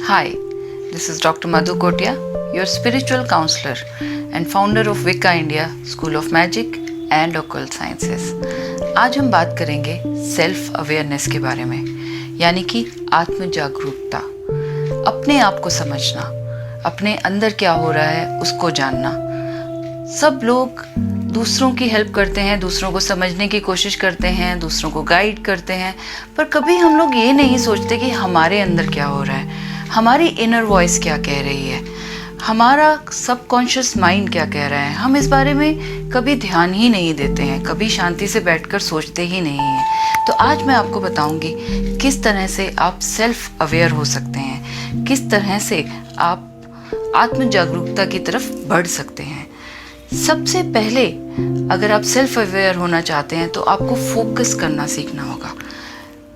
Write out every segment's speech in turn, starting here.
Hi, this is Dr. Madhu Kotia, your spiritual counselor and founder of Wicca India School of Magic and Occult Sciences. आज हम बात करेंगे self awareness के बारे में, यानी कि आत्म जागरूकता, अपने आप को समझना, अपने अंदर क्या हो रहा है उसको जानना। सब लोग दूसरों की हेल्प करते हैं, दूसरों को समझने की कोशिश करते हैं, दूसरों को गाइड करते हैं, पर कभी हम लोग ये नहीं सोचते कि हमारे अंदर क्या हो रहा है, हमारी इनर वॉइस क्या कह रही है, हमारा सबकॉन्शियस माइंड क्या कह रहा है। हम इस बारे में कभी ध्यान ही नहीं देते हैं, कभी शांति से बैठकर सोचते ही नहीं हैं। तो आज मैं आपको बताऊंगी किस तरह से आप सेल्फ अवेयर हो सकते हैं, किस तरह से आप आत्म जागरूकता की तरफ बढ़ सकते हैं। सबसे पहले अगर आप सेल्फ अवेयर होना चाहते हैं तो आपको फोकस करना सीखना होगा।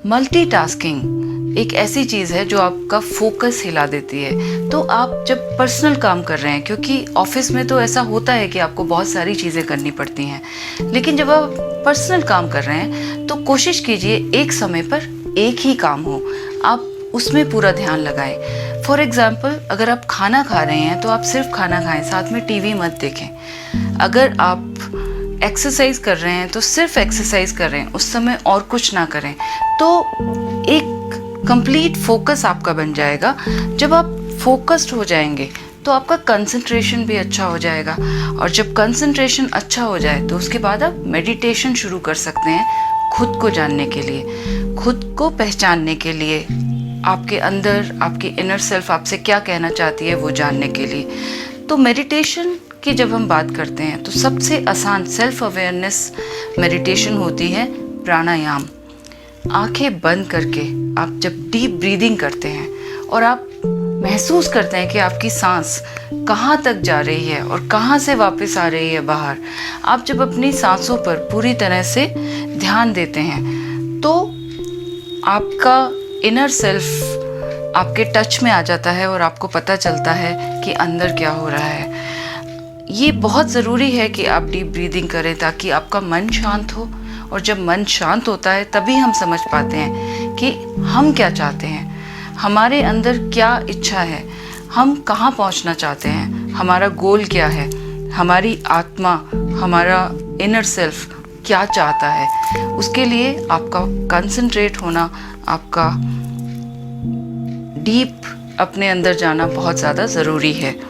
मल्टीटास्किंग एक ऐसी चीज़ है जो आपका फोकस हिला देती है। तो आप जब पर्सनल काम कर रहे हैं, क्योंकि ऑफिस में तो ऐसा होता है कि आपको बहुत सारी चीज़ें करनी पड़ती हैं, लेकिन जब आप पर्सनल काम कर रहे हैं तो कोशिश कीजिए एक समय पर एक ही काम हो, आप उसमें पूरा ध्यान लगाएं। फॉर एग्जाम्पल, अगर आप खाना खा रहे हैं तो आप सिर्फ खाना खाएं, साथ में टीवी मत देखें। अगर आप एक्सरसाइज कर रहे हैं तो सिर्फ एक्सरसाइज कर रहे हैं, उस समय और कुछ ना करें। तो एक कंप्लीट फोकस आपका बन जाएगा। जब आप फोकस्ड हो जाएंगे तो आपका कंसंट्रेशन भी अच्छा हो जाएगा, और जब कंसंट्रेशन अच्छा हो जाए तो उसके बाद आप मेडिटेशन शुरू कर सकते हैं खुद को जानने के लिए, खुद को पहचानने के लिए, आपके अंदर आपकी इनर सेल्फ आपसे क्या कहना चाहती है वो जानने के लिए। तो मेडिटेशन की जब हम बात करते हैं तो सबसे आसान सेल्फ अवेयरनेस मेडिटेशन होती है प्राणायाम। आंखें बंद करके आप जब डीप ब्रीदिंग करते हैं और आप महसूस करते हैं कि आपकी सांस कहाँ तक जा रही है और कहाँ से वापस आ रही है बाहर, आप जब अपनी सांसों पर पूरी तरह से ध्यान देते हैं तो आपका इनर सेल्फ आपके टच में आ जाता है और आपको पता चलता है कि अंदर क्या हो रहा है। ये बहुत ज़रूरी है कि आप डीप ब्रीदिंग करें ताकि आपका मन शांत हो, और जब मन शांत होता है तभी हम समझ पाते हैं कि हम क्या चाहते हैं, हमारे अंदर क्या इच्छा है, हम कहाँ पहुँचना चाहते हैं, हमारा गोल क्या है, हमारी आत्मा, हमारा इनर सेल्फ क्या चाहता है। उसके लिए आपका कंसंट्रेट होना, आपका डीप अपने अंदर जाना बहुत ज़्यादा ज़रूरी है।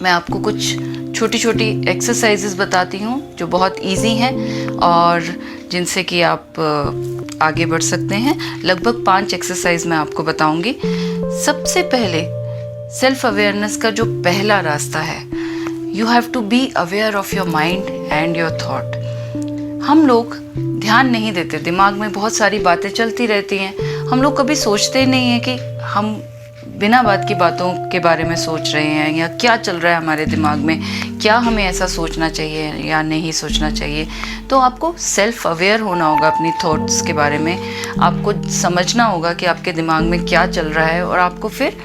मैं आपको कुछ छोटी छोटी एक्सरसाइजेस बताती हूँ जो बहुत इजी हैं और जिनसे कि आप आगे बढ़ सकते हैं। लगभग 5 एक्सरसाइज मैं आपको बताऊँगी। सबसे पहले सेल्फ अवेयरनेस का जो पहला रास्ता है, you have to be aware of your mind and your thought. हम लोग ध्यान नहीं देते, दिमाग में बहुत सारी बातें चलती रहती हैं, हम लोग कभी सोचते नहीं हैं कि हम बिना बात की बातों के बारे में सोच रहे हैं या क्या चल रहा है हमारे दिमाग में, क्या हमें ऐसा सोचना चाहिए या नहीं सोचना चाहिए। तो आपको सेल्फ अवेयर होना होगा अपनी थॉट्स के बारे में, आपको समझना होगा कि आपके दिमाग में क्या चल रहा है, और आपको फिर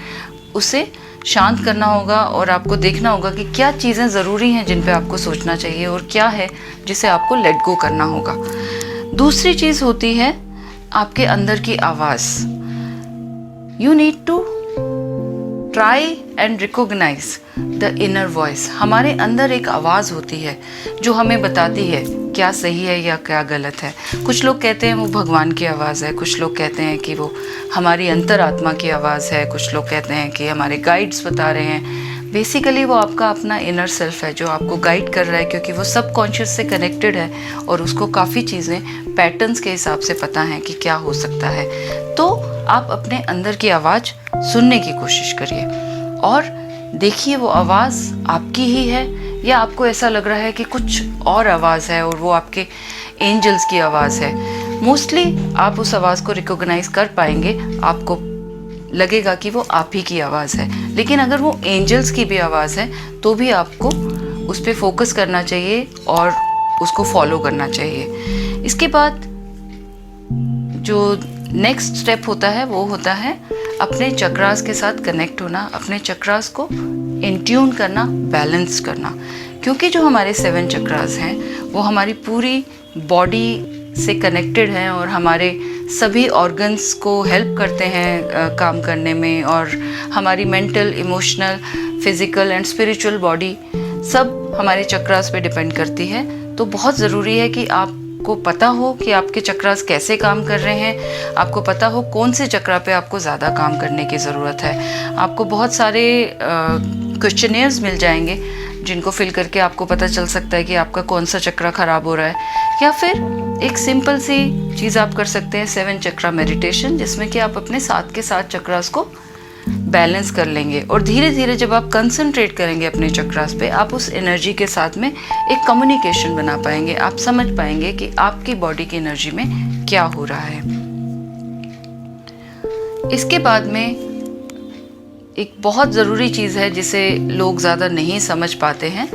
उसे शांत करना होगा और आपको देखना होगा कि क्या चीज़ें ज़रूरी हैं जिन पे आपको सोचना चाहिए और क्या है जिसे आपको लेट गो करना होगा। दूसरी चीज़ होती है आपके अंदर की आवाज़। You need to try and recognise the inner voice. हमारे अंदर एक आवाज़ होती है जो हमें बताती है क्या सही है या क्या गलत है। कुछ लोग कहते हैं वो भगवान की आवाज़ है, कुछ लोग कहते हैं कि वो हमारी अंतरात्मा की आवाज़ है, कुछ लोग कहते हैं कि हमारे गाइड्स बता रहे हैं। बेसिकली वो आपका अपना इनर सेल्फ है जो आपको गाइड कर रहा है, क्योंकि वो सबकॉन्शियस से कनेक्टेड है और उसको काफ़ी चीज़ें पैटर्न्स के हिसाब से पता है कि क्या हो सकता है। तो आप अपने अंदर की आवाज़ सुनने की कोशिश करिए और देखिए वो आवाज़ आपकी ही है या आपको ऐसा लग रहा है कि कुछ और आवाज़ है और वो आपके एंजल्स की आवाज़ है। मोस्टली आप उस आवाज़ को रिकॉग्नाइज कर पाएंगे, आपको लगेगा कि वो आप ही की आवाज़ है। लेकिन अगर वो एंजल्स की भी आवाज़ है तो भी आपको उस पर फोकस करना चाहिए और उसको फॉलो करना चाहिए। इसके बाद जो नेक्स्ट स्टेप होता है वो होता है अपने चक्रास के साथ कनेक्ट होना, अपने चक्रास को इंट्यून करना, बैलेंस करना। क्योंकि जो हमारे 7 चक्रास हैं वो हमारी पूरी बॉडी से कनेक्टेड हैं और हमारे सभी ऑर्गन्स को हेल्प करते हैं काम करने में, और हमारी mental, emotional, physical and spiritual body सब हमारे चक्रास पे डिपेंड करती है। तो बहुत ज़रूरी है कि आपको पता हो कि आपके चक्रास कैसे काम कर रहे हैं, आपको पता हो कौन से चक्रा पे आपको ज़्यादा काम करने की ज़रूरत है। आपको बहुत सारे क्वेश्चनेयर्स मिल जाएंगे जिनको फिल करके आपको पता चल सकता है कि आपका कौन सा चक्रा ख़राब हो रहा है। या फिर एक सिंपल सी चीज़ आप कर सकते हैं, 7 चक्रा मेडिटेशन, जिसमें कि आप अपने साथ के साथ चक्रास को बैलेंस कर लेंगे। और धीरे धीरे जब आप कंसंट्रेट करेंगे अपने चक्रास पे, आप उस एनर्जी के साथ में एक कम्युनिकेशन बना पाएंगे। आप समझ पाएंगे कि आपकी बॉडी की एनर्जी में क्या हो रहा है। इसके बाद में एक बहुत ज़रूरी चीज़ है जिसे लोग ज़्यादा नहीं समझ पाते हैं।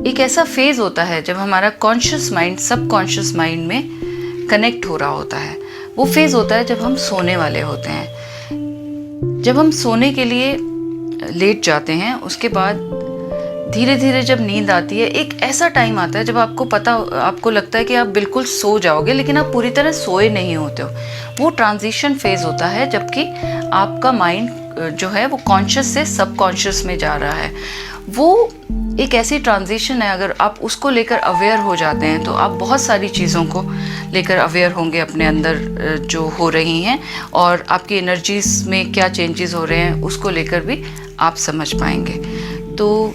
एक ऐसा फेज़ होता है जब हमारा कॉन्शियस माइंड सबकॉन्शियस माइंड में कनेक्ट हो रहा होता है। वो फेज़ होता है जब हम सोने वाले होते हैं। जब हम सोने के लिए लेट जाते हैं, उसके बाद धीरे धीरे जब नींद आती है, एक ऐसा टाइम आता है जब आपको लगता है कि आप बिल्कुल सो जाओगे, लेकिन आप पूरी तरह सोए नहीं होते हो। वो ट्रांजिशन फेज़ होता है जबकि आपका माइंड जो है वो कॉन्शियस से सबकॉन्शियस में जा रहा है। वो एक ऐसी ट्रांजिशन है, अगर आप उसको लेकर अवेयर हो जाते हैं तो आप बहुत सारी चीज़ों को लेकर अवेयर होंगे अपने अंदर जो हो रही हैं, और आपकी एनर्जीज़ में क्या चेंजेस हो रहे हैं उसको लेकर भी आप समझ पाएंगे। तो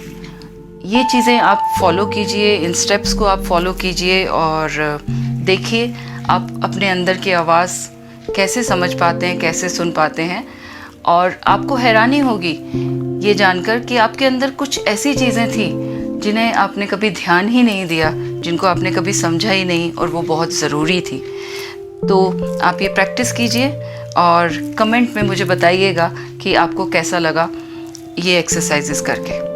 ये चीज़ें आप फॉलो कीजिए, इन स्टेप्स को आप फॉलो कीजिए और देखिए आप अपने अंदर की आवाज़ कैसे समझ पाते हैं, कैसे सुन पाते हैं। और आपको हैरानी होगी ये जानकर कि आपके अंदर कुछ ऐसी चीज़ें थी जिन्हें आपने कभी ध्यान ही नहीं दिया, जिनको आपने कभी समझा ही नहीं, और वो बहुत ज़रूरी थी। तो आप ये प्रैक्टिस कीजिए और कमेंट में मुझे बताइएगा कि आपको कैसा लगा ये एक्सरसाइजेस करके।